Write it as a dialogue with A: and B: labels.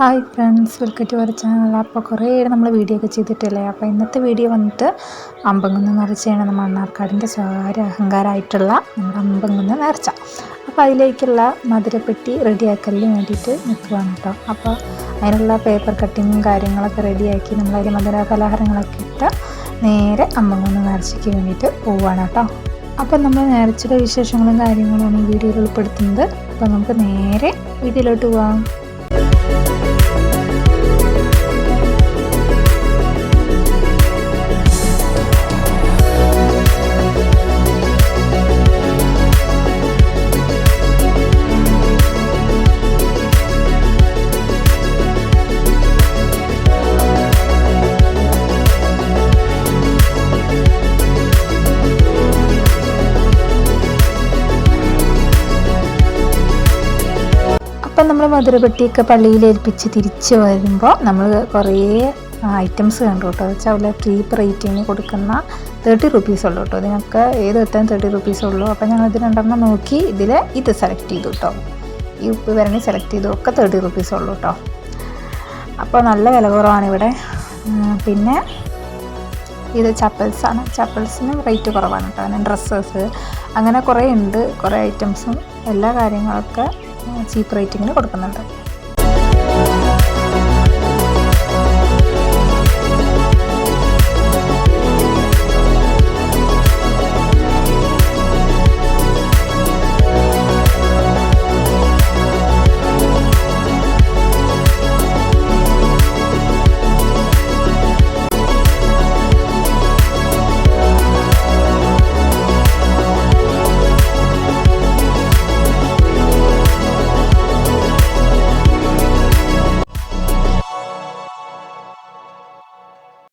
A: Hi friends, welcome to our channel. അപ്പോൾ കുറേ നമ്മൾ വീഡിയോ ഒക്കെ ചെയ്തിട്ടില്ലേ. അപ്പോൾ ഇന്നത്തെ വീഡിയോ വന്നിട്ട് അമ്പങ്കുന്ന് നേർച്ചയാണ്. നമ്മൾ മണ്ണാർക്കാടിൻ്റെ സ്വകാര്യ അഹങ്കാരമായിട്ടുള്ള നമ്മുടെ അമ്പങ്കുന്ന് നേർച്ച. അപ്പോൾ അതിലേക്കുള്ള മധുരപ്പെട്ടി റെഡിയാക്കലിന് വേണ്ടിയിട്ട് നിൽക്കുകയാണ് കേട്ടോ. അപ്പോൾ അതിനുള്ള പേപ്പർ കട്ടിങ്ങും കാര്യങ്ങളൊക്കെ റെഡിയാക്കി നമ്മളതിൽ മധുര പലഹാരങ്ങളൊക്കെ ഇട്ട് നേരെ അമ്പങ്കുന്ന് നേർച്ചയ്ക്ക് വേണ്ടിയിട്ട് പോവുകയാണ് കേട്ടോ. അപ്പം നമ്മൾ നേർച്ചയുടെ വിശേഷങ്ങളും കാര്യങ്ങളുമാണ് ഈ വീഡിയോയിൽ ഉൾപ്പെടുത്തുന്നത്. അപ്പോൾ നമുക്ക് നേരെ വീഡിയോയിലോട്ട് പോകാം. അപ്പം നമ്മൾ മധുരപ്പെട്ടിയൊക്കെ പള്ളിയിൽ ഏൽപ്പിച്ച് തിരിച്ച് വരുമ്പോൾ നമ്മൾ കുറേ ഐറ്റംസ് കണ്ടു കേട്ടോ. വെച്ചാൽ അവിടെ ട്രീപ്പ് റേറ്റിന് കൊടുക്കുന്ന 30 റുപ്പീസ് ഉള്ളൂ കേട്ടോ. ഇതിനൊക്കെ ഏത് എത്താൻ 30 റുപ്പീസ് ഉള്ളൂ. അപ്പോൾ ഞങ്ങൾ ഇത് രണ്ടെണ്ണം നോക്കി ഇത് സെലക്ട് ചെയ്തു കേട്ടോ. ഈ ഉപ്പ് വരണി സെലക്ട് ചെയ്തു. ഒക്കെ 30 റുപ്പീസ് ഉള്ളൂ കേട്ടോ. അപ്പോൾ നല്ല വില കുറവാണ് ഇവിടെ. പിന്നെ ഇത് ചപ്പൽസാണ്. ചപ്പൽസിനും റേറ്റ് കുറവാണ് കേട്ടോ. അങ്ങനെ ഡ്രസ്സസ് അങ്ങനെ കുറേ ഉണ്ട്. കുറേ ഐറ്റംസും എല്ലാ കാര്യങ്ങളൊക്കെ ചീപ്പ് റേറ്റിങ്ങിന് കൊടുക്കുന്നുണ്ട്.